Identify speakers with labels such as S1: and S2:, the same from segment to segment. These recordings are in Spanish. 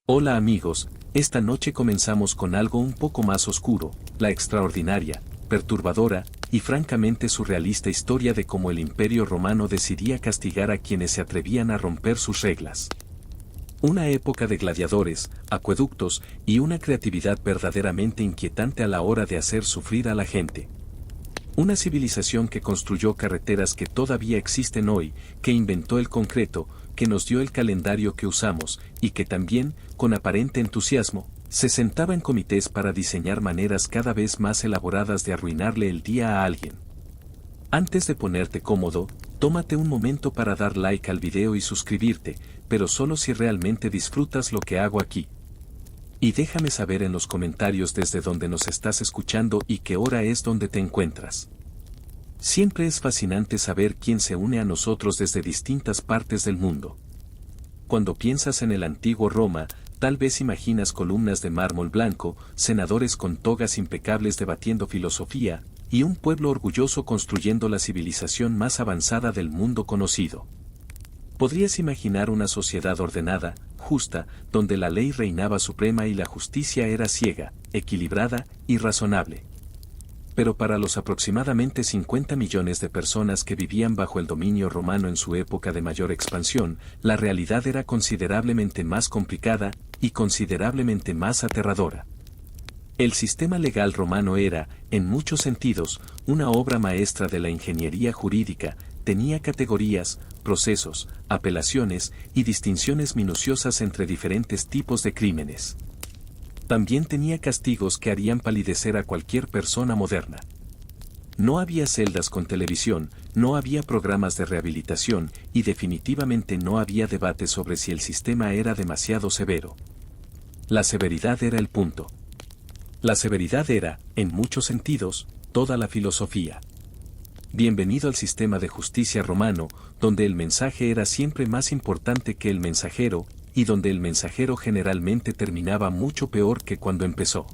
S1: Hola amigos, esta noche comenzamos con algo un poco más oscuro, la extraordinaria, perturbadora, y francamente surrealista historia de cómo el Imperio Romano decidía castigar a quienes se atrevían a romper sus reglas. Una época de gladiadores, acueductos y una creatividad verdaderamente inquietante a la hora de hacer sufrir a la gente. Una civilización que construyó carreteras que todavía existen hoy, que inventó el concreto, que nos dio el calendario que usamos, y que también, con aparente entusiasmo, se sentaba en comités para diseñar maneras cada vez más elaboradas de arruinarle el día a alguien. Antes de ponerte cómodo, tómate un momento para dar like al video y suscribirte, pero solo si realmente disfrutas lo que hago aquí. Y déjame saber en los comentarios desde donde nos estás escuchando y qué hora es donde te encuentras. Siempre es fascinante saber quién se une a nosotros desde distintas partes del mundo. Cuando piensas en el antiguo Roma, tal vez imaginas columnas de mármol blanco, senadores con togas impecables debatiendo filosofía, y un pueblo orgulloso construyendo la civilización más avanzada del mundo conocido. Podrías imaginar una sociedad ordenada, justa, donde la ley reinaba suprema y la justicia era ciega, equilibrada y razonable. Pero para los aproximadamente 50 millones de personas que vivían bajo el dominio romano en su época de mayor expansión, la realidad era considerablemente más complicada y considerablemente más aterradora. El sistema legal romano era, en muchos sentidos, una obra maestra de la ingeniería jurídica, tenía categorías, procesos, apelaciones y distinciones minuciosas entre diferentes tipos de crímenes. También tenía castigos que harían palidecer a cualquier persona moderna. No había celdas con televisión, no había programas de rehabilitación y definitivamente no había debate sobre si el sistema era demasiado severo. La severidad era el punto. La severidad era, en muchos sentidos, toda la filosofía. Bienvenido al sistema de justicia romano, donde el mensaje era siempre más importante que el mensajero, y donde el mensajero generalmente terminaba mucho peor que cuando empezó.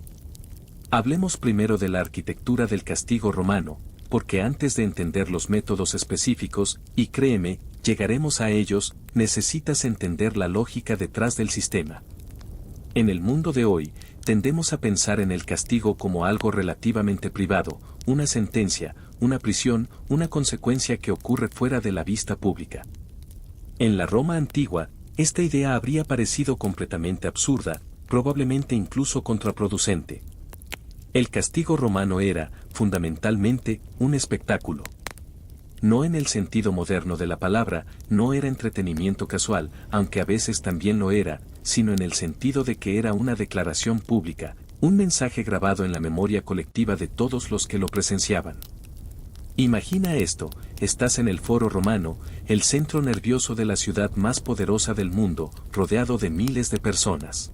S1: Hablemos primero de la arquitectura del castigo romano, porque antes de entender los métodos específicos, y créeme, llegaremos a ellos, necesitas entender la lógica detrás del sistema. En el mundo de hoy, tendemos a pensar en el castigo como algo relativamente privado, una sentencia, una prisión, una consecuencia que ocurre fuera de la vista pública. En la Roma antigua, esta idea habría parecido completamente absurda, probablemente incluso contraproducente. El castigo romano era, fundamentalmente, un espectáculo. No en el sentido moderno de la palabra, no era entretenimiento casual, aunque a veces también lo era, sino en el sentido de que era una declaración pública, un mensaje grabado en la memoria colectiva de todos los que lo presenciaban. Imagina esto, estás en el Foro Romano, el centro nervioso de la ciudad más poderosa del mundo, rodeado de miles de personas.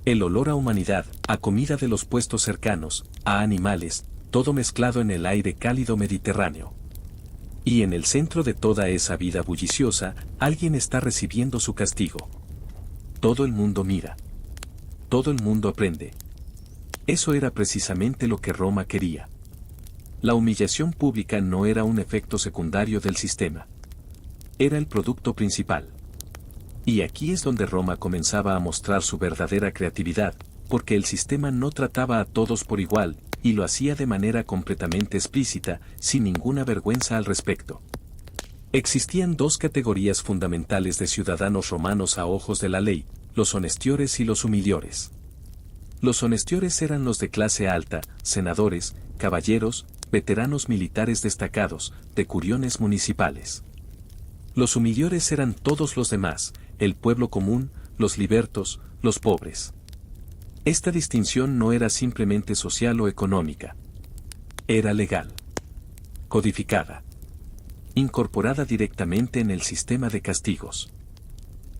S1: El olor a humanidad, a comida de los puestos cercanos, a animales, todo mezclado en el aire cálido mediterráneo. Y en el centro de toda esa vida bulliciosa, alguien está recibiendo su castigo. Todo el mundo mira. Todo el mundo aprende. Eso era precisamente lo que Roma quería. La humillación pública no era un efecto secundario del sistema. Era el producto principal. Y aquí es donde Roma comenzaba a mostrar su verdadera creatividad, porque el sistema no trataba a todos por igual, y lo hacía de manera completamente explícita, sin ninguna vergüenza al respecto. Existían dos categorías fundamentales de ciudadanos romanos a ojos de la ley, los honestiores y los humiliores. Los honestiores eran los de clase alta, senadores, caballeros, veteranos militares destacados, decuriones municipales. Los humiliores eran todos los demás, el pueblo común, los libertos, los pobres. Esta distinción no era simplemente social o económica. Era legal. Codificada. Incorporada directamente en el sistema de castigos.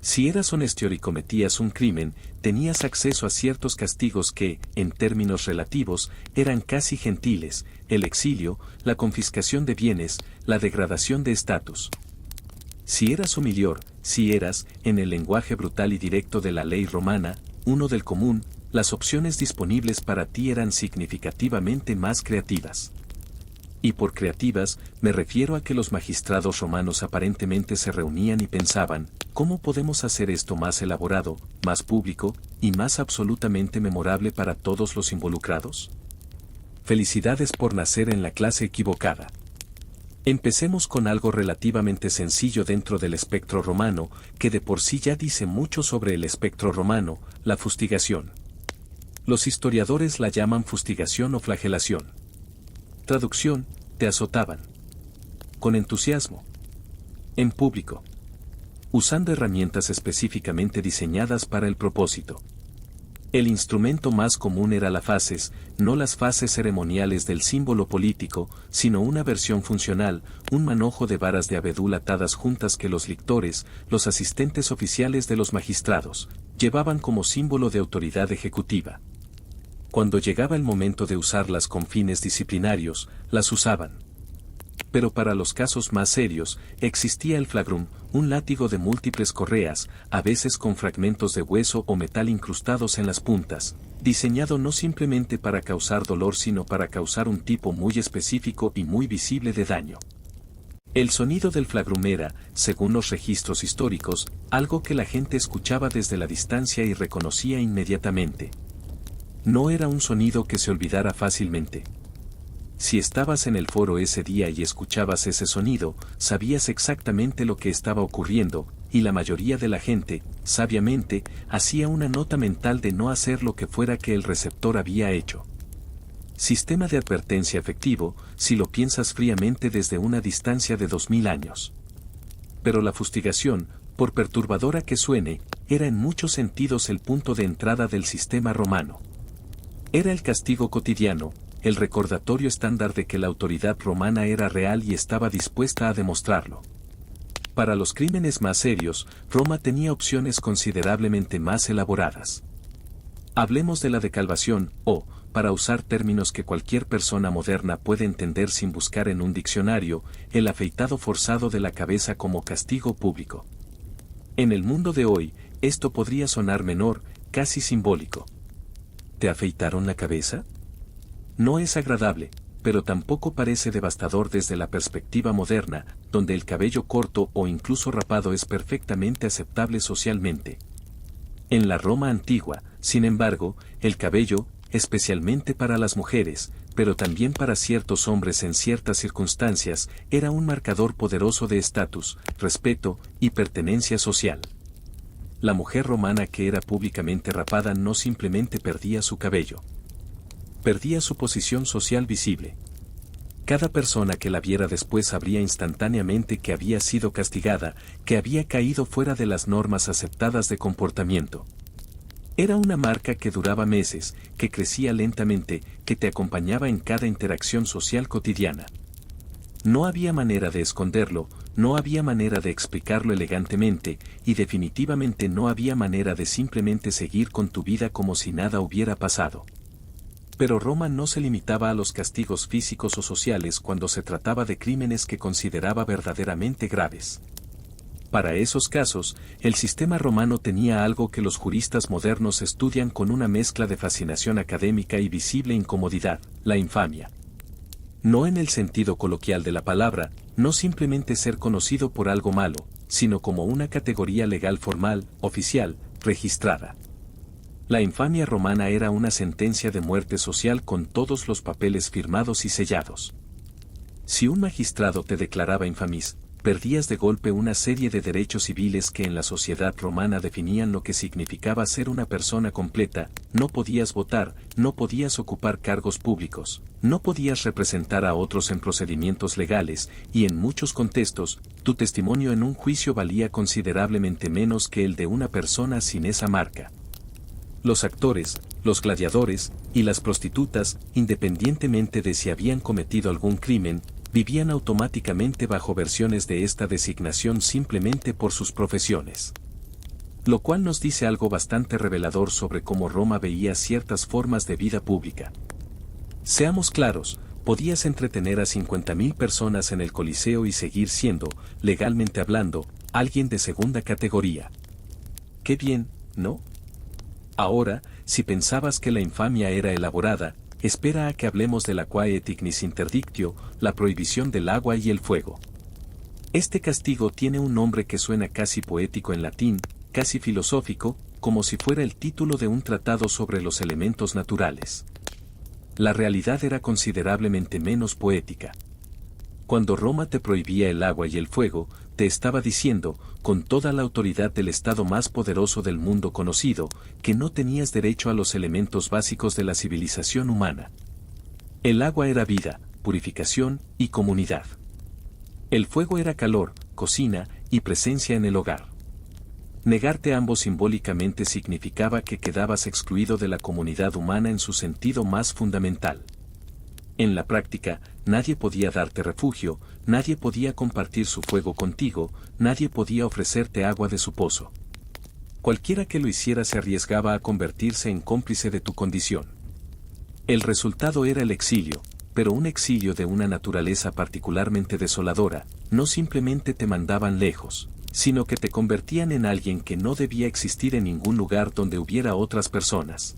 S1: Si eras honestior y cometías un crimen, tenías acceso a ciertos castigos que, en términos relativos, eran casi gentiles, el exilio, la confiscación de bienes, la degradación de estatus. Si eras humilior, si eras, en el lenguaje brutal y directo de la ley romana, uno del común, las opciones disponibles para ti eran significativamente más creativas. Y por creativas, me refiero a que los magistrados romanos aparentemente se reunían y pensaban, ¿cómo podemos hacer esto más elaborado, más público, y más absolutamente memorable para todos los involucrados? Felicidades por nacer en la clase equivocada. Empecemos con algo relativamente sencillo dentro del espectro romano, que de por sí ya dice mucho sobre el espectro romano, la fustigación. Los historiadores la llaman fustigación o flagelación. Traducción: te azotaban. Con entusiasmo. En público. Usando herramientas específicamente diseñadas para el propósito. El instrumento más común era la faces, no las fases ceremoniales del símbolo político, sino una versión funcional, un manojo de varas de abedul atadas juntas que los lictores, los asistentes oficiales de los magistrados, llevaban como símbolo de autoridad ejecutiva. Cuando llegaba el momento de usarlas con fines disciplinarios, las usaban. Pero para los casos más serios, existía el flagrum, un látigo de múltiples correas, a veces con fragmentos de hueso o metal incrustados en las puntas, diseñado no simplemente para causar dolor sino para causar un tipo muy específico y muy visible de daño. El sonido del flagrum era, según los registros históricos, algo que la gente escuchaba desde la distancia y reconocía inmediatamente. No era un sonido que se olvidara fácilmente. Si estabas en el foro ese día y escuchabas ese sonido, sabías exactamente lo que estaba ocurriendo, y la mayoría de la gente, sabiamente, hacía una nota mental de no hacer lo que fuera que el receptor había hecho. Sistema de advertencia efectivo, si lo piensas fríamente desde una distancia de 2000 años. Pero la fustigación, por perturbadora que suene, era en muchos sentidos el punto de entrada del sistema romano. Era el castigo cotidiano, el recordatorio estándar de que la autoridad romana era real y estaba dispuesta a demostrarlo. Para los crímenes más serios, Roma tenía opciones considerablemente más elaboradas. Hablemos de la decalvación, o, para usar términos que cualquier persona moderna puede entender sin buscar en un diccionario, el afeitado forzado de la cabeza como castigo público. En el mundo de hoy, esto podría sonar menor, casi simbólico. ¿Te afeitaron la cabeza? No es agradable, pero tampoco parece devastador desde la perspectiva moderna, donde el cabello corto o incluso rapado es perfectamente aceptable socialmente. En la Roma antigua, sin embargo, el cabello, especialmente para las mujeres, pero también para ciertos hombres en ciertas circunstancias, era un marcador poderoso de estatus, respeto y pertenencia social. La mujer romana que era públicamente rapada no simplemente perdía su cabello. Perdía su posición social visible. Cada persona que la viera después sabría instantáneamente que había sido castigada, que había caído fuera de las normas aceptadas de comportamiento. Era una marca que duraba meses, que crecía lentamente, que te acompañaba en cada interacción social cotidiana. No había manera de esconderlo, no había manera de explicarlo elegantemente, y definitivamente no había manera de simplemente seguir con tu vida como si nada hubiera pasado. Pero Roma no se limitaba a los castigos físicos o sociales cuando se trataba de crímenes que consideraba verdaderamente graves. Para esos casos, el sistema romano tenía algo que los juristas modernos estudian con una mezcla de fascinación académica y visible incomodidad: la infamia. No en el sentido coloquial de la palabra, no simplemente ser conocido por algo malo, sino como una categoría legal formal, oficial, registrada. La infamia romana era una sentencia de muerte social con todos los papeles firmados y sellados. Si un magistrado te declaraba infamis, perdías de golpe una serie de derechos civiles que en la sociedad romana definían lo que significaba ser una persona completa: no podías votar, no podías ocupar cargos públicos, no podías representar a otros en procedimientos legales, y en muchos contextos, tu testimonio en un juicio valía considerablemente menos que el de una persona sin esa marca. Los actores, los gladiadores y las prostitutas, independientemente de si habían cometido algún crimen, vivían automáticamente bajo versiones de esta designación simplemente por sus profesiones. Lo cual nos dice algo bastante revelador sobre cómo Roma veía ciertas formas de vida pública. Seamos claros, podías entretener a 50.000 personas en el Coliseo y seguir siendo, legalmente hablando, alguien de segunda categoría. Qué bien, ¿no? Ahora, si pensabas que la infamia era elaborada, espera a que hablemos de la quae ignis interdictio, la prohibición del agua y el fuego. Este castigo tiene un nombre que suena casi poético en latín, casi filosófico, como si fuera el título de un tratado sobre los elementos naturales. La realidad era considerablemente menos poética. Cuando Roma te prohibía el agua y el fuego, te estaba diciendo, con toda la autoridad del Estado más poderoso del mundo conocido, que no tenías derecho a los elementos básicos de la civilización humana. El agua era vida, purificación y comunidad. El fuego era calor, cocina y presencia en el hogar. Negarte ambos simbólicamente significaba que quedabas excluido de la comunidad humana en su sentido más fundamental. En la práctica, nadie podía darte refugio, nadie podía compartir su fuego contigo, nadie podía ofrecerte agua de su pozo. Cualquiera que lo hiciera se arriesgaba a convertirse en cómplice de tu condición. El resultado era el exilio, pero un exilio de una naturaleza particularmente desoladora. No simplemente te mandaban lejos, sino que te convertían en alguien que no debía existir en ningún lugar donde hubiera otras personas.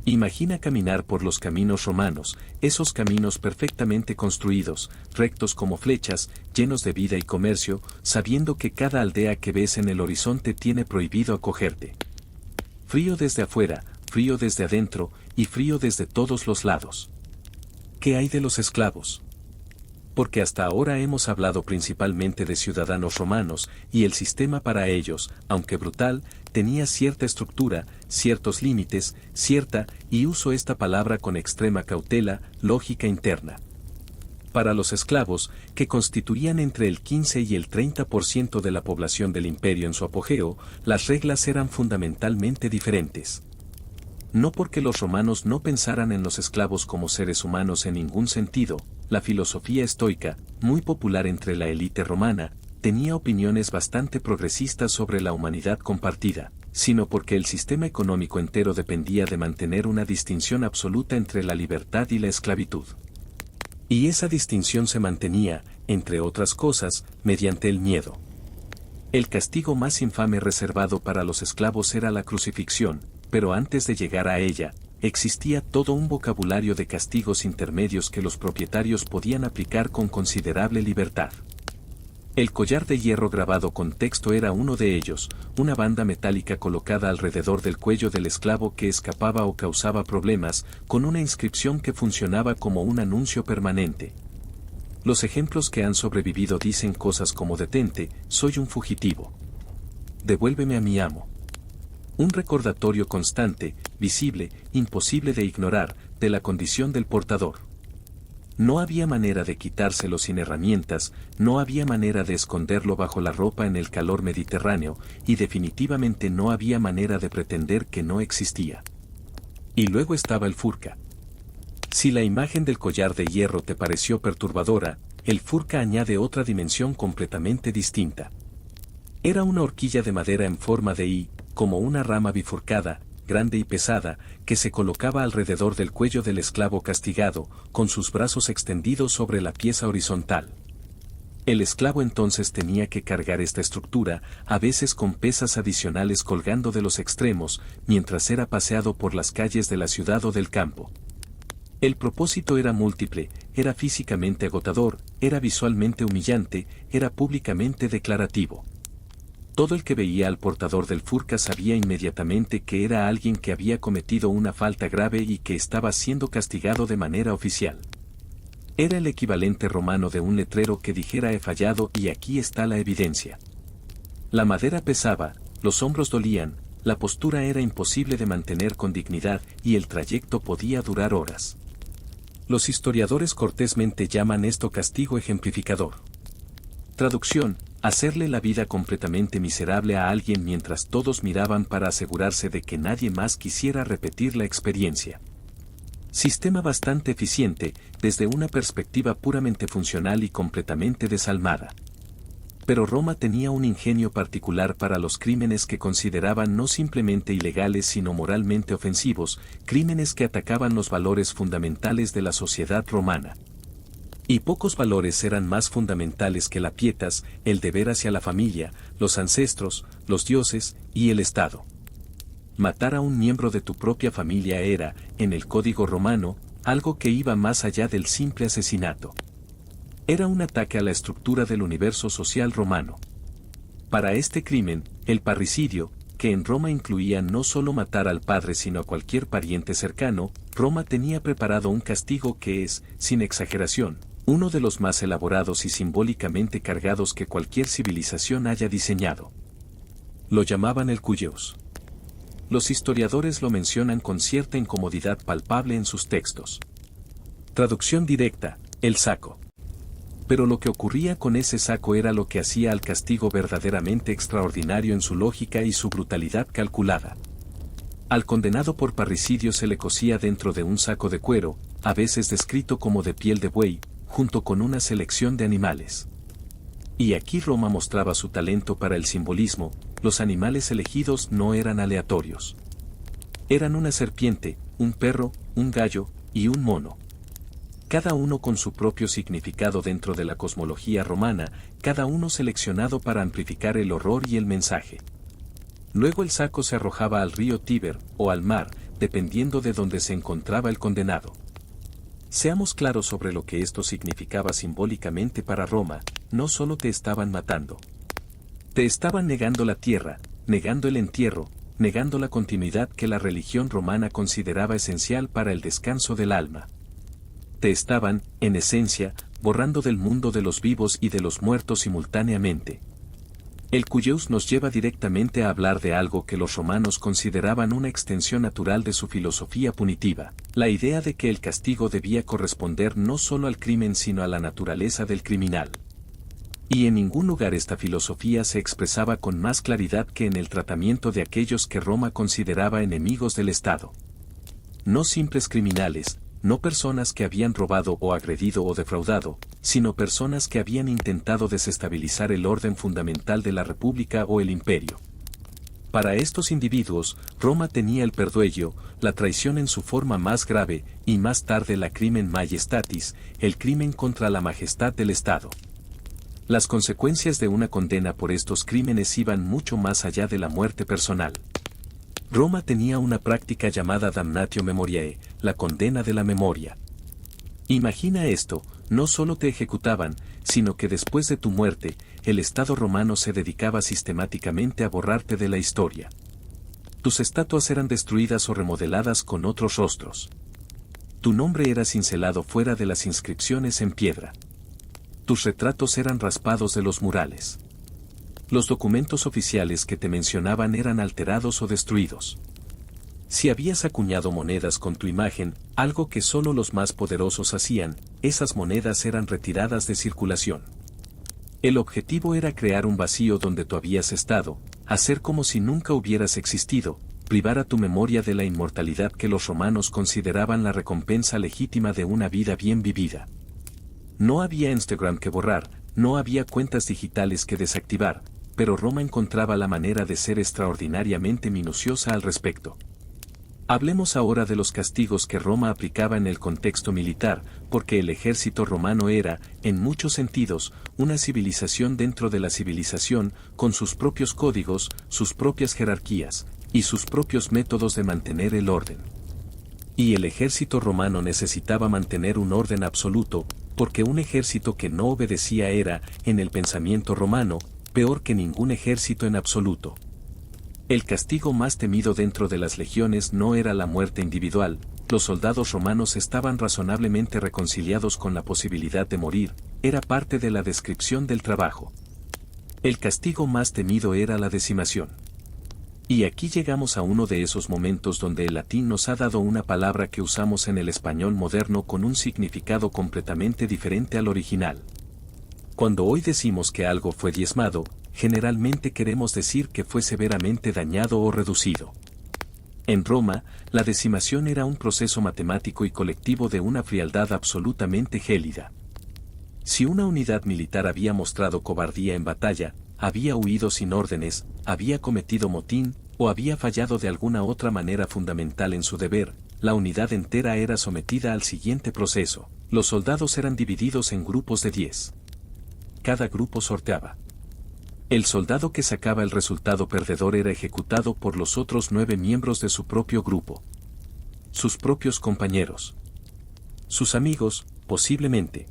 S1: Imagina caminar por los caminos romanos, esos caminos perfectamente construidos, rectos como flechas, llenos de vida y comercio, sabiendo que cada aldea que ves en el horizonte tiene prohibido acogerte. Frío desde afuera, frío desde adentro, y frío desde todos los lados. ¿Qué hay de los esclavos? Porque hasta ahora hemos hablado principalmente de ciudadanos romanos, y el sistema para ellos, aunque brutal, tenía cierta estructura, ciertos límites, y uso esta palabra con extrema cautela, lógica interna. Para los esclavos, que constituían entre el 15 y el 30% de la población del imperio en su apogeo, las reglas eran fundamentalmente diferentes. No porque los romanos no pensaran en los esclavos como seres humanos en ningún sentido, la filosofía estoica, muy popular entre la élite romana, tenía opiniones bastante progresistas sobre la humanidad compartida, sino porque el sistema económico entero dependía de mantener una distinción absoluta entre la libertad y la esclavitud. Y esa distinción se mantenía, entre otras cosas, mediante el miedo. El castigo más infame reservado para los esclavos era la crucifixión, pero antes de llegar a ella, existía todo un vocabulario de castigos intermedios que los propietarios podían aplicar con considerable libertad. El collar de hierro grabado con texto era uno de ellos, una banda metálica colocada alrededor del cuello del esclavo que escapaba o causaba problemas, con una inscripción que funcionaba como un anuncio permanente. Los ejemplos que han sobrevivido dicen cosas como detente, soy un fugitivo. Devuélveme a mi amo. Un recordatorio constante, visible, imposible de ignorar, de la condición del portador. No había manera de quitárselo sin herramientas, no había manera de esconderlo bajo la ropa en el calor mediterráneo, y definitivamente no había manera de pretender que no existía. Y luego estaba el furca. Si la imagen del collar de hierro te pareció perturbadora, el furca añade otra dimensión completamente distinta. Era una horquilla de madera en forma de I, como una rama bifurcada, grande y pesada, que se colocaba alrededor del cuello del esclavo castigado, con sus brazos extendidos sobre la pieza horizontal. El esclavo entonces tenía que cargar esta estructura, a veces con pesas adicionales colgando de los extremos, mientras era paseado por las calles de la ciudad o del campo. El propósito era múltiple, era físicamente agotador, era visualmente humillante, era públicamente declarativo. Todo el que veía al portador del furca sabía inmediatamente que era alguien que había cometido una falta grave y que estaba siendo castigado de manera oficial. Era el equivalente romano de un letrero que dijera he fallado y aquí está la evidencia. La madera pesaba, los hombros dolían, la postura era imposible de mantener con dignidad y el trayecto podía durar horas. Los historiadores cortésmente llaman esto castigo ejemplificador. Traducción: hacerle la vida completamente miserable a alguien mientras todos miraban para asegurarse de que nadie más quisiera repetir la experiencia. Sistema bastante eficiente, desde una perspectiva puramente funcional y completamente desalmada. Pero Roma tenía un ingenio particular para los crímenes que consideraban no simplemente ilegales sino moralmente ofensivos, crímenes que atacaban los valores fundamentales de la sociedad romana. Y pocos valores eran más fundamentales que la pietas, el deber hacia la familia, los ancestros, los dioses y el Estado. Matar a un miembro de tu propia familia era, en el código romano, algo que iba más allá del simple asesinato. Era un ataque a la estructura del universo social romano. Para este crimen, el parricidio, que en Roma incluía no solo matar al padre sino a cualquier pariente cercano, Roma tenía preparado un castigo que es, sin exageración, uno de los más elaborados y simbólicamente cargados que cualquier civilización haya diseñado. Lo llamaban el cuyeus. Los historiadores lo mencionan con cierta incomodidad palpable en sus textos. Traducción directa, el saco. Pero lo que ocurría con ese saco era lo que hacía al castigo verdaderamente extraordinario en su lógica y su brutalidad calculada. Al condenado por parricidio se le cosía dentro de un saco de cuero, a veces descrito como de piel de buey, junto con una selección de animales. Y aquí Roma mostraba su talento para el simbolismo. Los animales elegidos no eran aleatorios. Eran una serpiente, un perro, un gallo y un mono. Cada uno con su propio significado dentro de la cosmología romana, cada uno seleccionado para amplificar el horror y el mensaje. Luego el saco se arrojaba al río Tíber, o al mar, dependiendo de donde se encontraba el condenado. Seamos claros sobre lo que esto significaba simbólicamente para Roma. No solo te estaban matando. Te estaban negando la tierra, negando el entierro, negando la continuidad que la religión romana consideraba esencial para el descanso del alma. Te estaban, en esencia, borrando del mundo de los vivos y de los muertos simultáneamente. El cuyeus nos lleva directamente a hablar de algo que los romanos consideraban una extensión natural de su filosofía punitiva, la idea de que el castigo debía corresponder no solo al crimen sino a la naturaleza del criminal. Y en ningún lugar esta filosofía se expresaba con más claridad que en el tratamiento de aquellos que Roma consideraba enemigos del Estado. No simples criminales, no personas que habían robado o agredido o defraudado, sino personas que habían intentado desestabilizar el orden fundamental de la República o el Imperio. Para estos individuos, Roma tenía el perduello, la traición en su forma más grave, y más tarde la crimen majestatis, el crimen contra la majestad del Estado. Las consecuencias de una condena por estos crímenes iban mucho más allá de la muerte personal. Roma tenía una práctica llamada damnatio memoriae, la condena de la memoria. Imagina esto, no solo te ejecutaban, sino que después de tu muerte, el Estado romano se dedicaba sistemáticamente a borrarte de la historia. Tus estatuas eran destruidas o remodeladas con otros rostros. Tu nombre era cincelado fuera de las inscripciones en piedra. Tus retratos eran raspados de los murales. Los documentos oficiales que te mencionaban eran alterados o destruidos. Si habías acuñado monedas con tu imagen, algo que solo los más poderosos hacían, esas monedas eran retiradas de circulación. El objetivo era crear un vacío donde tú habías estado, hacer como si nunca hubieras existido, privar a tu memoria de la inmortalidad que los romanos consideraban la recompensa legítima de una vida bien vivida. No había Instagram que borrar, no había cuentas digitales que desactivar, pero Roma encontraba la manera de ser extraordinariamente minuciosa al respecto. Hablemos ahora de los castigos que Roma aplicaba en el contexto militar, porque el ejército romano era, en muchos sentidos, una civilización dentro de la civilización, con sus propios códigos, sus propias jerarquías, y sus propios métodos de mantener el orden. Y el ejército romano necesitaba mantener un orden absoluto, porque un ejército que no obedecía era, en el pensamiento romano, peor que ningún ejército en absoluto. El castigo más temido dentro de las legiones no era la muerte individual, los soldados romanos estaban razonablemente reconciliados con la posibilidad de morir, era parte de la descripción del trabajo. El castigo más temido era la decimación. Y aquí llegamos a uno de esos momentos donde el latín nos ha dado una palabra que usamos en el español moderno con un significado completamente diferente al original. Cuando hoy decimos que algo fue diezmado, generalmente queremos decir que fue severamente dañado o reducido. En Roma, la decimación era un proceso matemático y colectivo de una frialdad absolutamente gélida. Si una unidad militar había mostrado cobardía en batalla, había huido sin órdenes, había cometido motín, o había fallado de alguna otra manera fundamental en su deber, la unidad entera era sometida al siguiente proceso. Los soldados eran divididos en grupos de 10. Cada grupo sorteaba. El soldado que sacaba el resultado perdedor era ejecutado por los otros 9 miembros de su propio grupo. Sus propios compañeros. Sus amigos, posiblemente.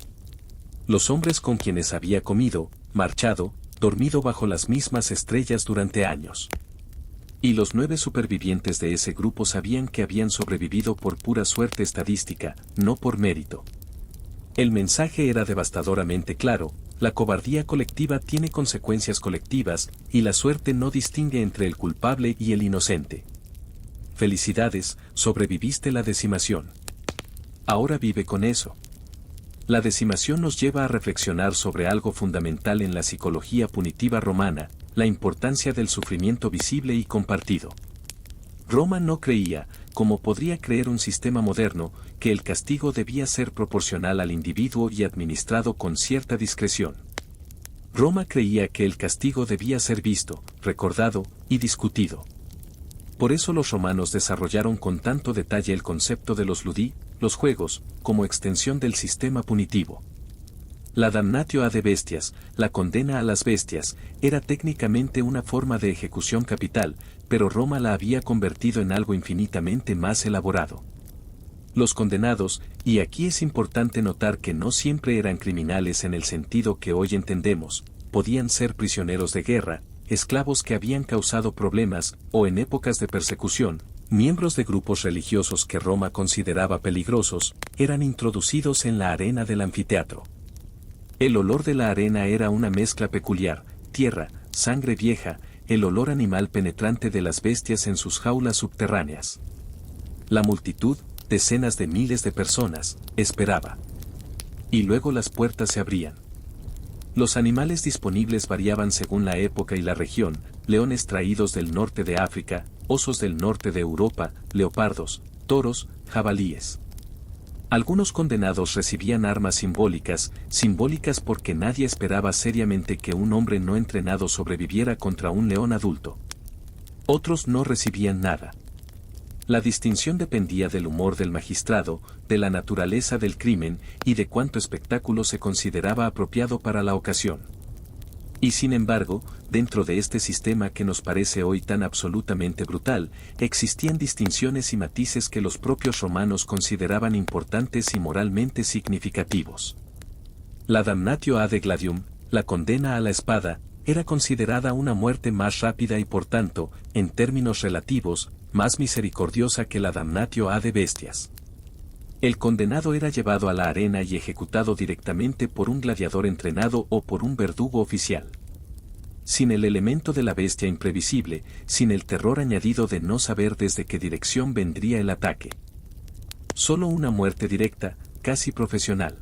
S1: los hombres con quienes había comido, marchado, dormido bajo las mismas estrellas durante años. Y los 9 supervivientes de ese grupo sabían que habían sobrevivido por pura suerte estadística, no por mérito. El mensaje era devastadoramente claro: la cobardía colectiva tiene consecuencias colectivas, y la suerte no distingue entre el culpable y el inocente. Felicidades, sobreviviste la decimación. Ahora vive con eso. La decimación nos lleva a reflexionar sobre algo fundamental en la psicología punitiva romana: la importancia del sufrimiento visible y compartido. Roma no creía, como podría creer un sistema moderno, que el castigo debía ser proporcional al individuo y administrado con cierta discreción. Roma creía que el castigo debía ser visto, recordado y discutido. Por eso los romanos desarrollaron con tanto detalle el concepto de los ludi, los juegos, como extensión del sistema punitivo. La damnatio ad bestias, la condena a las bestias, era técnicamente una forma de ejecución capital, pero Roma la había convertido en algo infinitamente más elaborado. Los condenados, y aquí es importante notar que no siempre eran criminales en el sentido que hoy entendemos, podían ser prisioneros de guerra, esclavos que habían causado problemas, o en épocas de persecución, miembros de grupos religiosos que Roma consideraba peligrosos, eran introducidos en la arena del anfiteatro. El olor de la arena era una mezcla peculiar: tierra, sangre vieja, el olor animal penetrante de las bestias en sus jaulas subterráneas. La multitud, decenas de miles de personas, esperaba. Y luego las puertas se abrían. Los animales disponibles variaban según la época y la región: leones traídos del norte de África, osos del norte de Europa, leopardos, toros, jabalíes. Algunos condenados recibían armas simbólicas porque nadie esperaba seriamente que un hombre no entrenado sobreviviera contra un león adulto. Otros no recibían nada. La distinción dependía del humor del magistrado, de la naturaleza del crimen y de cuánto espectáculo se consideraba apropiado para la ocasión. Y sin embargo, dentro de este sistema que nos parece hoy tan absolutamente brutal, existían distinciones y matices que los propios romanos consideraban importantes y moralmente significativos. La damnatio ad gladium, la condena a la espada, era considerada una muerte más rápida y por tanto, en términos relativos, más misericordiosa que la damnatio ad bestias. El condenado era llevado a la arena y ejecutado directamente por un gladiador entrenado o por un verdugo oficial. Sin el elemento de la bestia imprevisible, sin el terror añadido de no saber desde qué dirección vendría el ataque. Solo una muerte directa, casi profesional.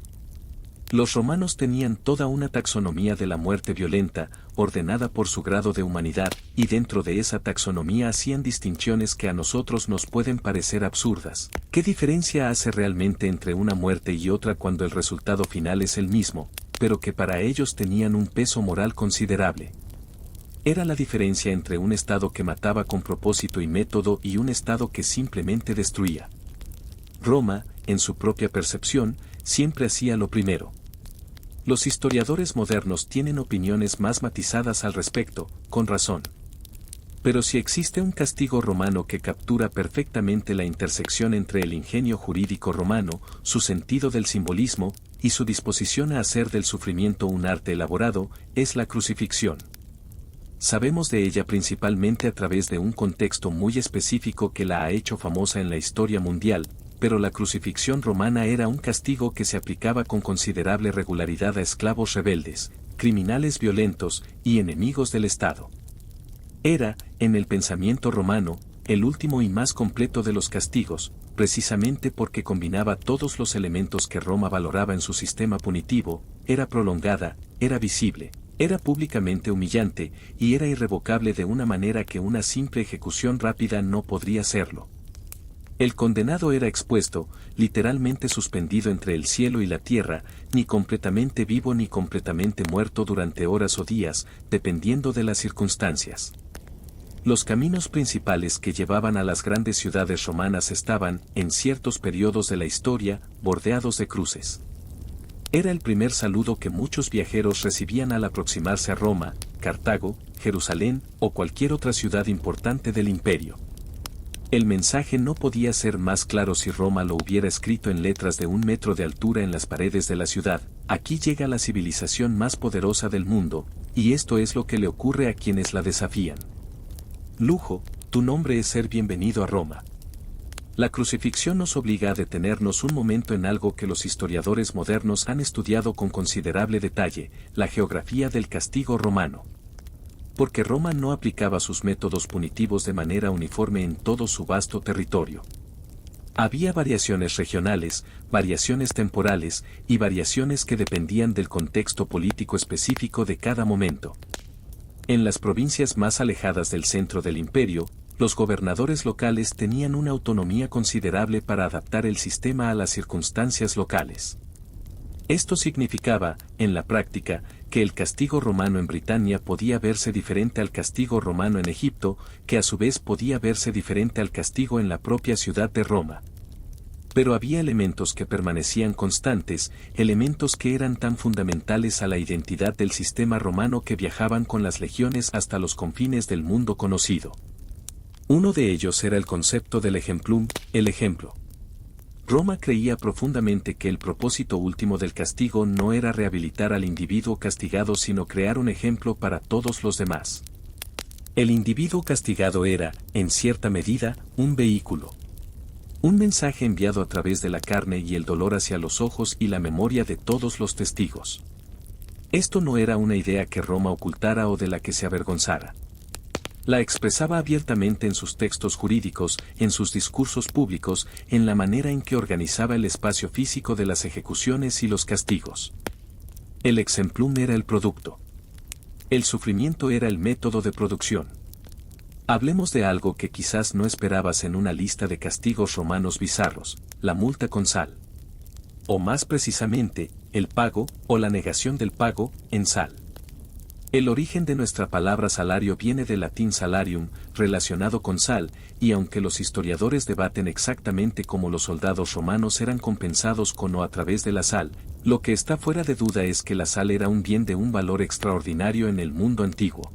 S1: Los romanos tenían toda una taxonomía de la muerte violenta, ordenada por su grado de humanidad, y dentro de esa taxonomía hacían distinciones que a nosotros nos pueden parecer absurdas. ¿Qué diferencia hace realmente entre una muerte y otra cuando el resultado final es el mismo, pero que para ellos tenían un peso moral considerable? Era la diferencia entre un estado que mataba con propósito y método y un estado que simplemente destruía. Roma, en su propia percepción, siempre hacía lo primero. Los historiadores modernos tienen opiniones más matizadas al respecto, con razón. Pero si existe un castigo romano que captura perfectamente la intersección entre el ingenio jurídico romano, su sentido del simbolismo, y su disposición a hacer del sufrimiento un arte elaborado, es la crucifixión. Sabemos de ella principalmente a través de un contexto muy específico que la ha hecho famosa en la historia mundial, pero la crucifixión romana era un castigo que se aplicaba con considerable regularidad a esclavos rebeldes, criminales violentos y enemigos del Estado. Era, en el pensamiento romano, el último y más completo de los castigos, precisamente porque combinaba todos los elementos que Roma valoraba en su sistema punitivo: era prolongada, era visible, era públicamente humillante, y era irrevocable de una manera que una simple ejecución rápida no podría serlo. El condenado era expuesto, literalmente suspendido entre el cielo y la tierra, ni completamente vivo ni completamente muerto durante horas o días, dependiendo de las circunstancias. Los caminos principales que llevaban a las grandes ciudades romanas estaban, en ciertos periodos de la historia, bordeados de cruces. Era el primer saludo que muchos viajeros recibían al aproximarse a Roma, Cartago, Jerusalén o cualquier otra ciudad importante del imperio. El mensaje no podía ser más claro si Roma lo hubiera escrito en letras de 1 metro de altura en las paredes de la ciudad: aquí llega la civilización más poderosa del mundo, y esto es lo que le ocurre a quienes la desafían. Lujo, tu nombre es ser bienvenido a Roma. La crucifixión nos obliga a detenernos un momento en algo que los historiadores modernos han estudiado con considerable detalle, la geografía del castigo romano. Porque Roma no aplicaba sus métodos punitivos de manera uniforme en todo su vasto territorio. Había variaciones regionales, variaciones temporales y variaciones que dependían del contexto político específico de cada momento. En las provincias más alejadas del centro del imperio, los gobernadores locales tenían una autonomía considerable para adaptar el sistema a las circunstancias locales. Esto significaba, en la práctica, que el castigo romano en Britania podía verse diferente al castigo romano en Egipto, que a su vez podía verse diferente al castigo en la propia ciudad de Roma. Pero había elementos que permanecían constantes, elementos que eran tan fundamentales a la identidad del sistema romano que viajaban con las legiones hasta los confines del mundo conocido. Uno de ellos era el concepto del exemplum, el ejemplo. Roma creía profundamente que el propósito último del castigo no era rehabilitar al individuo castigado sino crear un ejemplo para todos los demás. El individuo castigado era, en cierta medida, un vehículo. Un mensaje enviado a través de la carne y el dolor hacia los ojos y la memoria de todos los testigos. Esto no era una idea que Roma ocultara o de la que se avergonzara. La expresaba abiertamente en sus textos jurídicos, en sus discursos públicos, en la manera en que organizaba el espacio físico de las ejecuciones y los castigos. El exemplum era el producto. El sufrimiento era el método de producción. Hablemos de algo que quizás no esperabas en una lista de castigos romanos bizarros, la multa con sal. O más precisamente, el pago, o la negación del pago, en sal. El origen de nuestra palabra salario viene del latín salarium, relacionado con sal, y aunque los historiadores debaten exactamente cómo los soldados romanos eran compensados con o a través de la sal, lo que está fuera de duda es que la sal era un bien de un valor extraordinario en el mundo antiguo.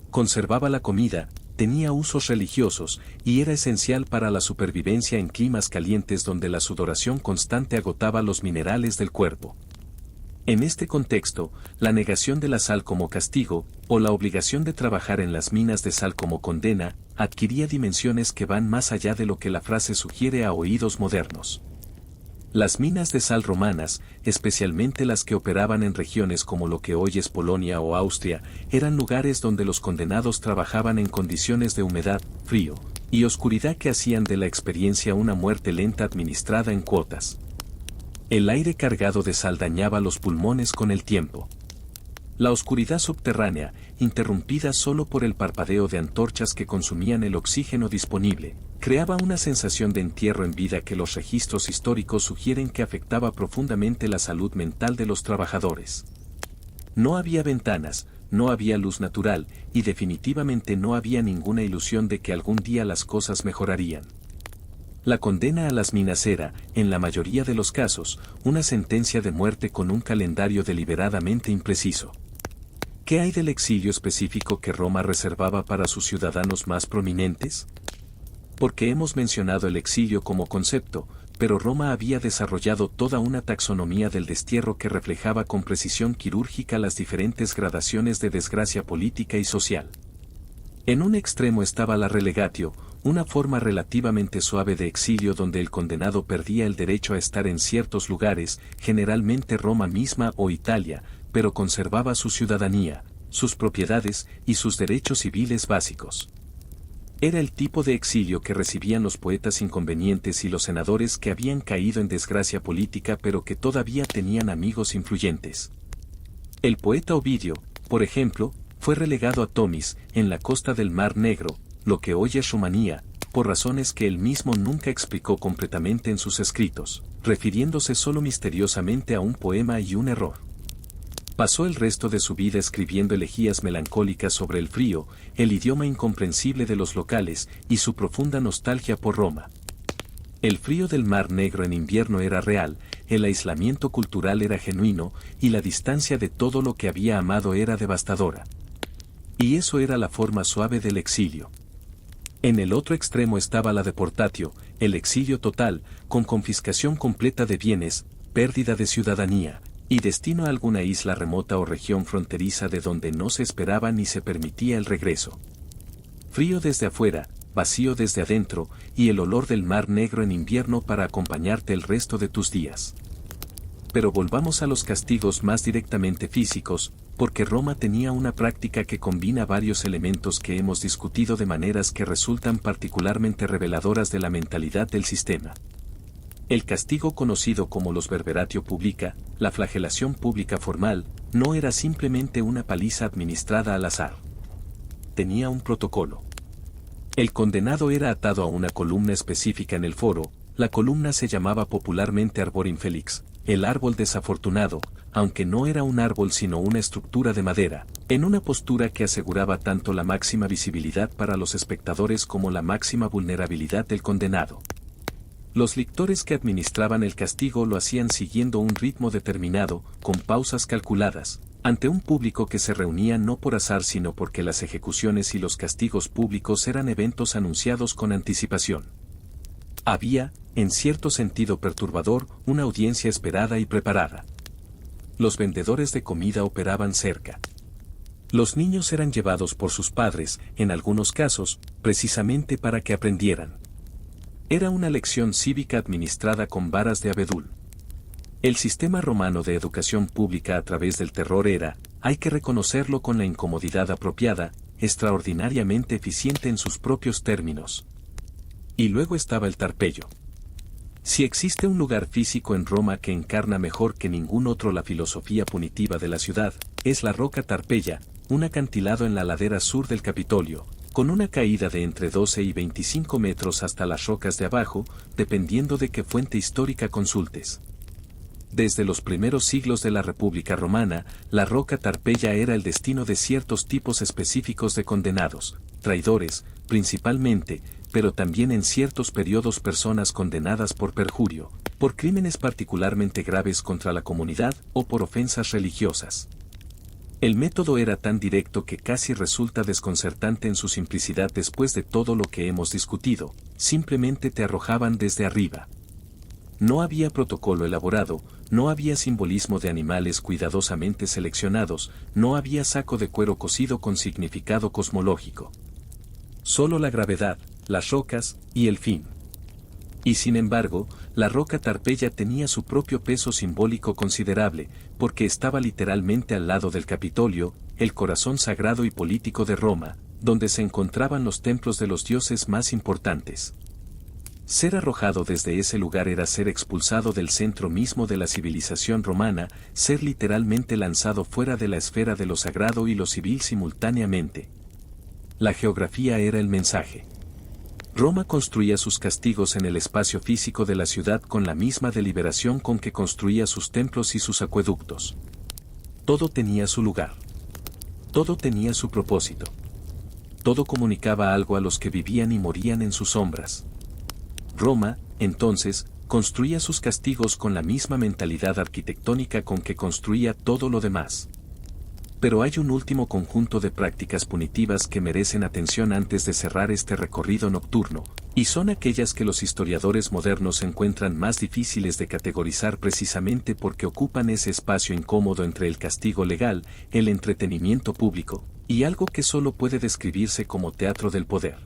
S1: Conservaba la comida, tenía usos religiosos, y era esencial para la supervivencia en climas calientes donde la sudoración constante agotaba los minerales del cuerpo. En este contexto, la negación de la sal como castigo, o la obligación de trabajar en las minas de sal como condena, adquiría dimensiones que van más allá de lo que la frase sugiere a oídos modernos. Las minas de sal romanas, especialmente las que operaban en regiones como lo que hoy es Polonia o Austria, eran lugares donde los condenados trabajaban en condiciones de humedad, frío y oscuridad que hacían de la experiencia una muerte lenta administrada en cuotas. El aire cargado de sal dañaba los pulmones con el tiempo. La oscuridad subterránea, interrumpida solo por el parpadeo de antorchas que consumían el oxígeno disponible, creaba una sensación de entierro en vida que los registros históricos sugieren que afectaba profundamente la salud mental de los trabajadores. No había ventanas, no había luz natural, y definitivamente no había ninguna ilusión de que algún día las cosas mejorarían. La condena a las minas era, en la mayoría de los casos, una sentencia de muerte con un calendario deliberadamente impreciso. ¿Qué hay del exilio específico que Roma reservaba para sus ciudadanos más prominentes? Porque hemos mencionado el exilio como concepto, pero Roma había desarrollado toda una taxonomía del destierro que reflejaba con precisión quirúrgica las diferentes gradaciones de desgracia política y social. En un extremo estaba la relegatio, una forma relativamente suave de exilio donde el condenado perdía el derecho a estar en ciertos lugares, generalmente Roma misma o Italia, pero conservaba su ciudadanía, sus propiedades y sus derechos civiles básicos. Era el tipo de exilio que recibían los poetas inconvenientes y los senadores que habían caído en desgracia política pero que todavía tenían amigos influyentes. El poeta Ovidio, por ejemplo, fue relegado a Tomis, en la costa del Mar Negro, lo que hoy es Rumanía, por razones que él mismo nunca explicó completamente en sus escritos, refiriéndose solo misteriosamente a un poema y un error. Pasó el resto de su vida escribiendo elegías melancólicas sobre el frío, el idioma incomprensible de los locales y su profunda nostalgia por Roma. El frío del Mar Negro en invierno era real, el aislamiento cultural era genuino y la distancia de todo lo que había amado era devastadora. Y eso era la forma suave del exilio. En el otro extremo estaba la deportatio, el exilio total, con confiscación completa de bienes, pérdida de ciudadanía, y destino a alguna isla remota o región fronteriza de donde no se esperaba ni se permitía el regreso. Frío desde afuera, vacío desde adentro, y el olor del mar negro en invierno para acompañarte el resto de tus días. Pero volvamos a los castigos más directamente físicos, porque Roma tenía una práctica que combina varios elementos que hemos discutido de maneras que resultan particularmente reveladoras de la mentalidad del sistema. El castigo conocido como los verberatio publica, la flagelación pública formal, no era simplemente una paliza administrada al azar. Tenía un protocolo. El condenado era atado a una columna específica en el foro, la columna se llamaba popularmente arbor infelix, el árbol desafortunado, aunque no era un árbol sino una estructura de madera, en una postura que aseguraba tanto la máxima visibilidad para los espectadores como la máxima vulnerabilidad del condenado. Los lictores que administraban el castigo lo hacían siguiendo un ritmo determinado, con pausas calculadas, ante un público que se reunía no por azar sino porque las ejecuciones y los castigos públicos eran eventos anunciados con anticipación. Había, en cierto sentido perturbador, una audiencia esperada y preparada. Los vendedores de comida operaban cerca. Los niños eran llevados por sus padres, en algunos casos, precisamente para que aprendieran. Era una lección cívica administrada con varas de abedul. El sistema romano de educación pública a través del terror era, hay que reconocerlo con la incomodidad apropiada, extraordinariamente eficiente en sus propios términos. Y luego estaba el tarpello. Si existe un lugar físico en Roma que encarna mejor que ningún otro la filosofía punitiva de la ciudad, es la Roca Tarpeya, un acantilado en la ladera sur del Capitolio, con una caída de entre 12 y 25 metros hasta las rocas de abajo, dependiendo de qué fuente histórica consultes. Desde los primeros siglos de la República Romana, la Roca Tarpeya era el destino de ciertos tipos específicos de condenados, traidores, principalmente, pero también en ciertos periodos personas condenadas por perjurio, por crímenes particularmente graves contra la comunidad o por ofensas religiosas. El método era tan directo que casi resulta desconcertante en su simplicidad después de todo lo que hemos discutido, simplemente te arrojaban desde arriba. No había protocolo elaborado, no había simbolismo de animales cuidadosamente seleccionados, no había saco de cuero cosido con significado cosmológico. Solo la gravedad, las rocas, y el fin. Y sin embargo, la Roca Tarpeya tenía su propio peso simbólico considerable, porque estaba literalmente al lado del Capitolio, el corazón sagrado y político de Roma, donde se encontraban los templos de los dioses más importantes. Ser arrojado desde ese lugar era ser expulsado del centro mismo de la civilización romana, ser literalmente lanzado fuera de la esfera de lo sagrado y lo civil simultáneamente. La geografía era el mensaje. Roma construía sus castigos en el espacio físico de la ciudad con la misma deliberación con que construía sus templos y sus acueductos. Todo tenía su lugar. Todo tenía su propósito. Todo comunicaba algo a los que vivían y morían en sus sombras. Roma, entonces, construía sus castigos con la misma mentalidad arquitectónica con que construía todo lo demás. Pero hay un último conjunto de prácticas punitivas que merecen atención antes de cerrar este recorrido nocturno, y son aquellas que los historiadores modernos encuentran más difíciles de categorizar precisamente porque ocupan ese espacio incómodo entre el castigo legal, el entretenimiento público, y algo que solo puede describirse como teatro del poder.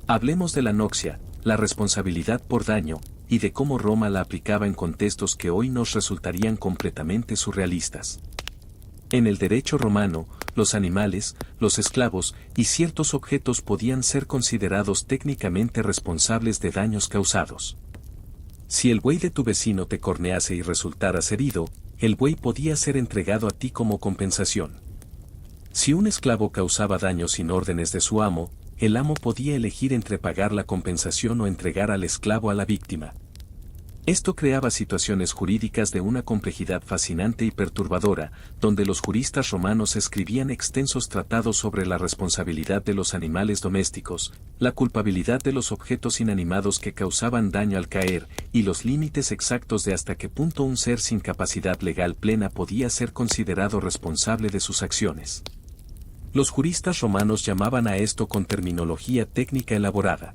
S1: Hablemos de la noxia, la responsabilidad por daño, y de cómo Roma la aplicaba en contextos que hoy nos resultarían completamente surrealistas. En el derecho romano, los animales, los esclavos y ciertos objetos podían ser considerados técnicamente responsables de daños causados. Si el buey de tu vecino te cornease y resultaras herido, el buey podía ser entregado a ti como compensación. Si un esclavo causaba daño sin órdenes de su amo, el amo podía elegir entre pagar la compensación o entregar al esclavo a la víctima. Esto creaba situaciones jurídicas de una complejidad fascinante y perturbadora, donde los juristas romanos escribían extensos tratados sobre la responsabilidad de los animales domésticos, la culpabilidad de los objetos inanimados que causaban daño al caer, y los límites exactos de hasta qué punto un ser sin capacidad legal plena podía ser considerado responsable de sus acciones. Los juristas romanos llamaban a esto con terminología técnica elaborada.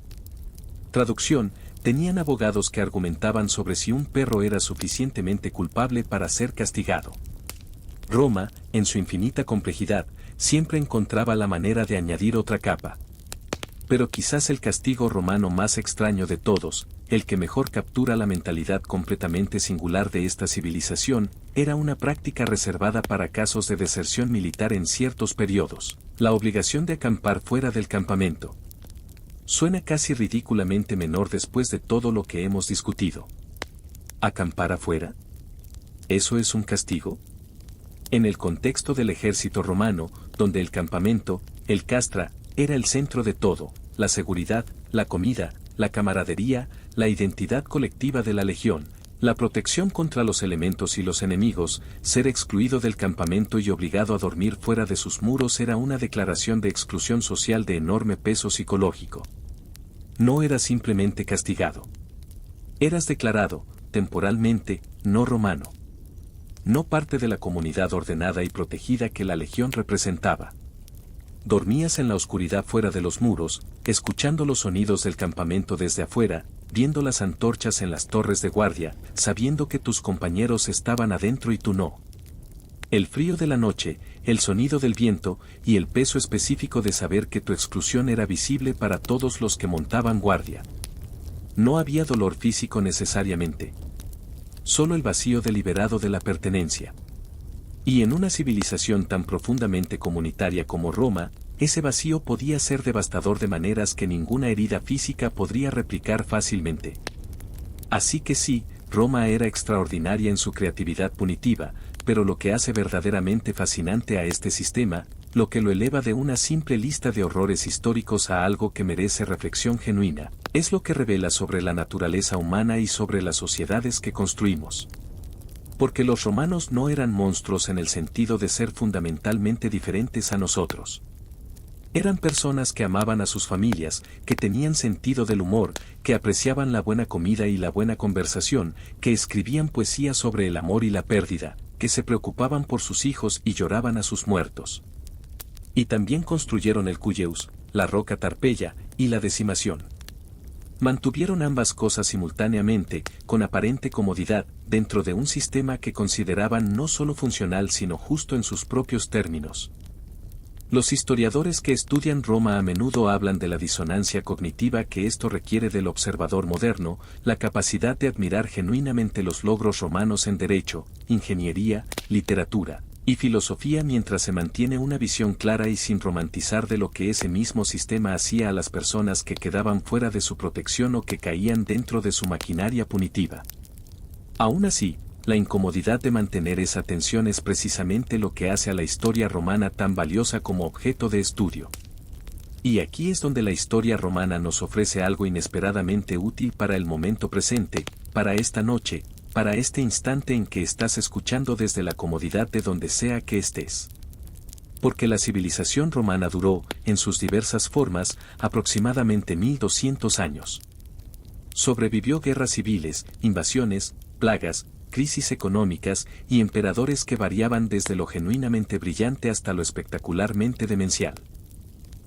S1: Traducción: Tenían abogados que argumentaban sobre si un perro era suficientemente culpable para ser castigado. Roma, en su infinita complejidad, siempre encontraba la manera de añadir otra capa. Pero quizás el castigo romano más extraño de todos, el que mejor captura la mentalidad completamente singular de esta civilización, era una práctica reservada para casos de deserción militar en ciertos periodos: la obligación de acampar fuera del campamento. Suena casi ridículamente menor después de todo lo que hemos discutido. ¿Acampar afuera? ¿Eso es un castigo? En el contexto del ejército romano, donde el campamento, el castra, era el centro de todo: la seguridad, la comida, la camaradería, la identidad colectiva de la legión, la protección contra los elementos y los enemigos, ser excluido del campamento y obligado a dormir fuera de sus muros era una declaración de exclusión social de enorme peso psicológico. No eras simplemente castigado. Eras declarado, temporalmente, no romano. No parte de la comunidad ordenada y protegida que la legión representaba. Dormías en la oscuridad fuera de los muros, escuchando los sonidos del campamento desde afuera, viendo las antorchas en las torres de guardia, sabiendo que tus compañeros estaban adentro y tú no. El frío de la noche, el sonido del viento, y el peso específico de saber que tu exclusión era visible para todos los que montaban guardia. No había dolor físico necesariamente. Solo el vacío deliberado de la pertenencia. Y en una civilización tan profundamente comunitaria como Roma, ese vacío podía ser devastador de maneras que ninguna herida física podría replicar fácilmente. Así que sí, Roma era extraordinaria en su creatividad punitiva, pero lo que hace verdaderamente fascinante a este sistema, lo que lo eleva de una simple lista de horrores históricos a algo que merece reflexión genuina, es lo que revela sobre la naturaleza humana y sobre las sociedades que construimos. Porque los romanos no eran monstruos en el sentido de ser fundamentalmente diferentes a nosotros. Eran personas que amaban a sus familias, que tenían sentido del humor, que apreciaban la buena comida y la buena conversación, que escribían poesía sobre el amor y la pérdida, que se preocupaban por sus hijos y lloraban a sus muertos. Y también construyeron el Cuyeus, la roca Tarpeya, y la decimación. Mantuvieron ambas cosas simultáneamente, con aparente comodidad, dentro de un sistema que consideraban no solo funcional sino justo en sus propios términos. Los historiadores que estudian Roma a menudo hablan de la disonancia cognitiva que esto requiere del observador moderno, la capacidad de admirar genuinamente los logros romanos en derecho, ingeniería, literatura y filosofía mientras se mantiene una visión clara y sin romantizar de lo que ese mismo sistema hacía a las personas que quedaban fuera de su protección o que caían dentro de su maquinaria punitiva. Aún así, la incomodidad de mantener esa tensión es precisamente lo que hace a la historia romana tan valiosa como objeto de estudio. Y aquí es donde la historia romana nos ofrece algo inesperadamente útil para el momento presente, para esta noche, para este instante en que estás escuchando desde la comodidad de donde sea que estés. Porque la civilización romana duró, en sus diversas formas, aproximadamente 1200 años. Sobrevivió guerras civiles, invasiones, plagas, crisis económicas y emperadores que variaban desde lo genuinamente brillante hasta lo espectacularmente demencial.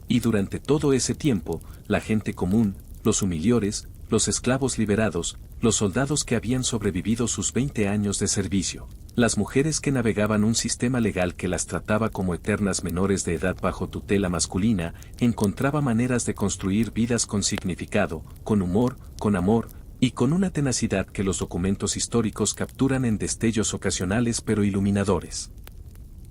S1: Y durante todo ese tiempo, la gente común, los humilores, los esclavos liberados, los soldados que habían sobrevivido sus 20 años de servicio, las mujeres que navegaban un sistema legal que las trataba como eternas menores de edad bajo tutela masculina, encontraba maneras de construir vidas con significado, con humor, con amor, y con una tenacidad que los documentos históricos capturan en destellos ocasionales pero iluminadores.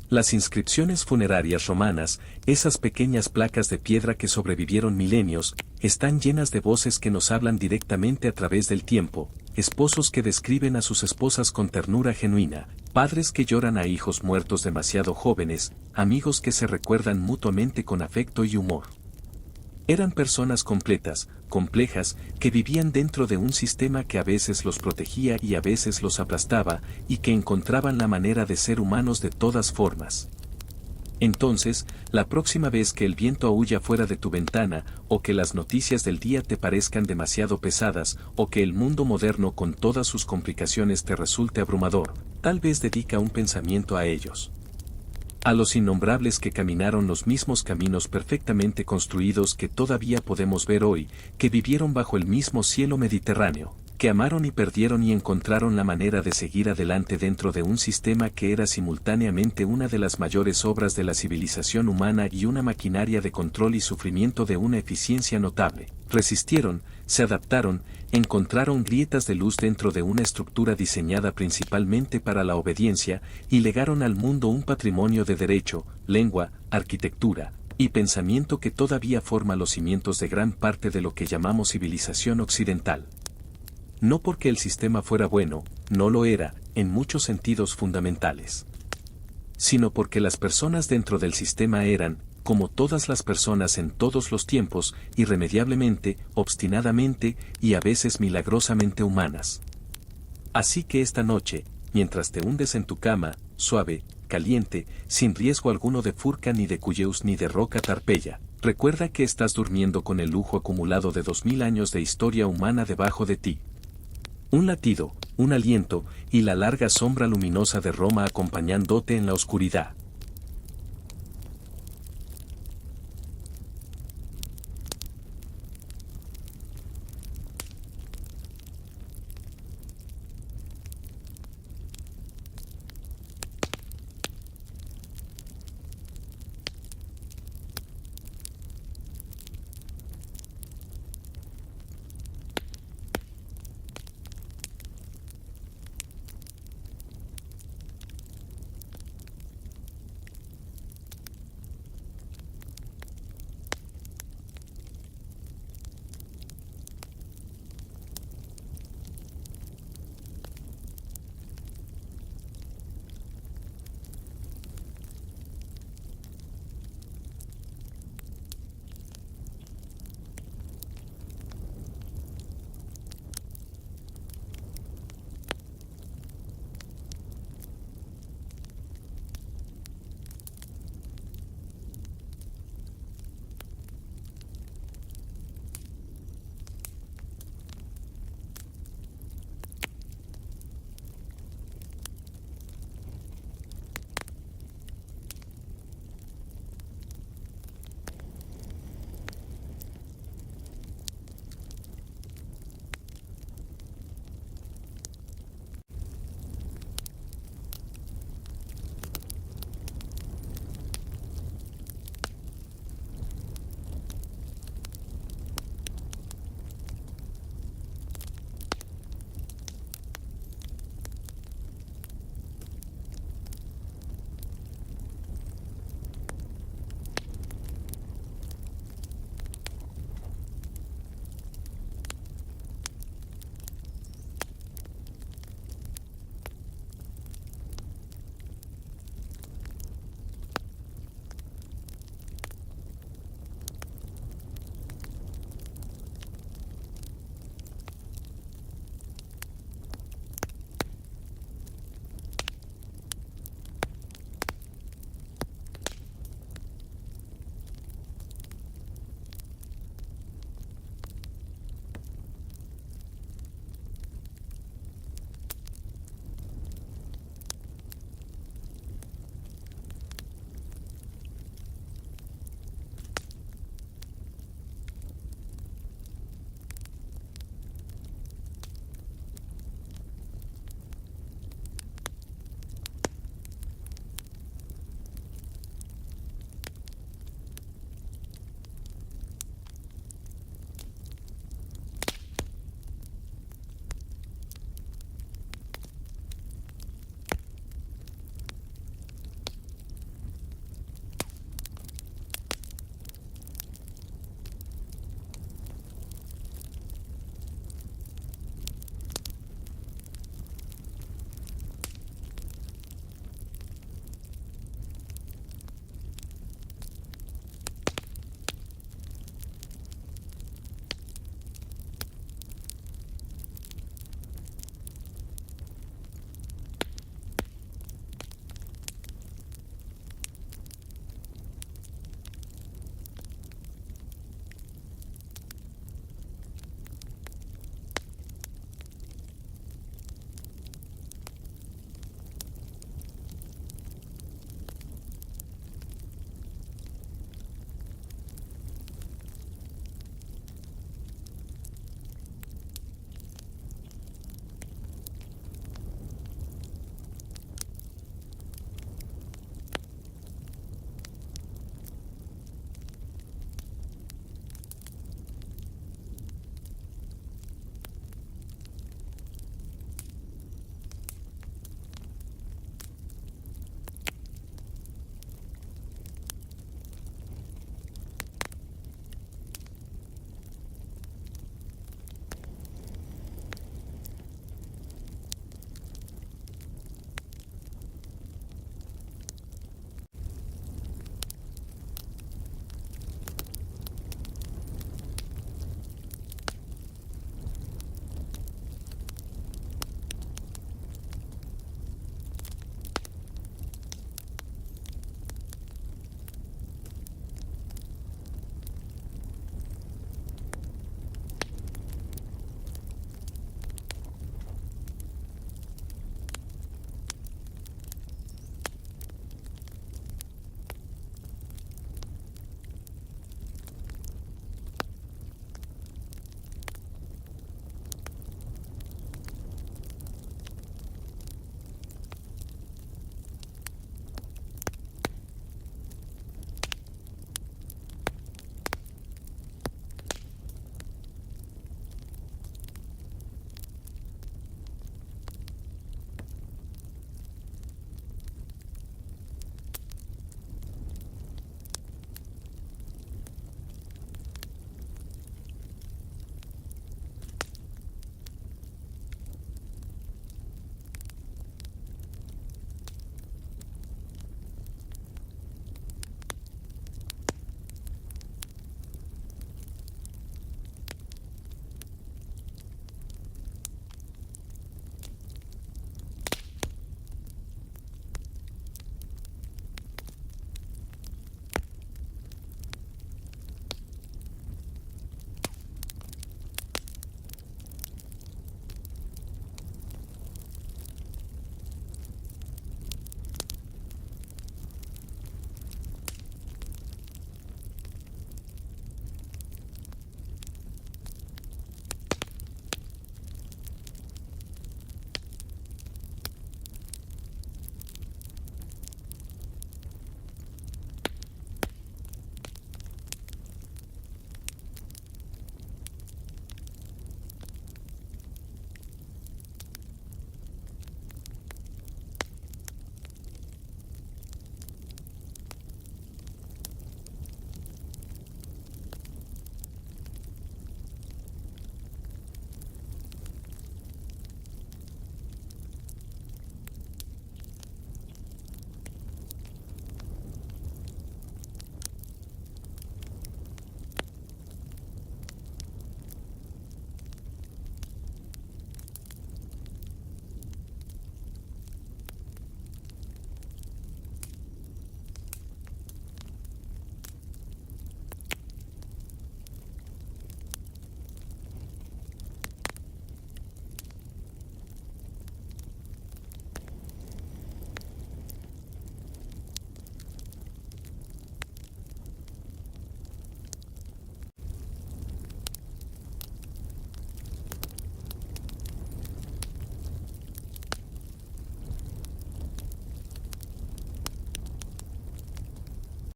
S1: Las inscripciones funerarias romanas, esas pequeñas placas de piedra que sobrevivieron milenios, están llenas de voces que nos hablan directamente a través del tiempo, esposos que describen a sus esposas con ternura genuina, padres que lloran a hijos muertos demasiado jóvenes, amigos que se recuerdan mutuamente con afecto y humor. Eran personas completas, complejas, que vivían dentro de un sistema que a veces los protegía y a veces los aplastaba, y que encontraban la manera de ser humanos de todas formas. Entonces, la próxima vez que el viento aúlla fuera de tu ventana, o que las noticias del día te parezcan demasiado pesadas, o que el mundo moderno con todas sus complicaciones te resulte abrumador, tal vez dedica un pensamiento a ellos. A los innombrables que caminaron los mismos caminos perfectamente construidos que todavía podemos ver hoy, que vivieron bajo el mismo cielo mediterráneo, que amaron y perdieron y encontraron la manera de seguir adelante dentro de un sistema que era simultáneamente una de las mayores obras de la civilización humana y una maquinaria de control y sufrimiento de una eficiencia notable. Resistieron, se adaptaron, encontraron grietas de luz dentro de una estructura diseñada principalmente para la obediencia, y legaron al mundo un patrimonio de derecho, lengua, arquitectura y pensamiento que todavía forma los cimientos de gran parte de lo que llamamos civilización occidental. No porque el sistema fuera bueno, no lo era, en muchos sentidos fundamentales, sino porque las personas dentro del sistema eran, como todas las personas en todos los tiempos, irremediablemente, obstinadamente y a veces milagrosamente humanas. Así que esta noche, mientras te hundes en tu cama, suave, caliente, sin riesgo alguno de furca ni de cuyeus ni de roca tarpeya, recuerda que estás durmiendo con el lujo acumulado de 2000 años de historia humana debajo de ti. Un latido, un aliento, y la larga sombra luminosa de Roma acompañándote en la oscuridad.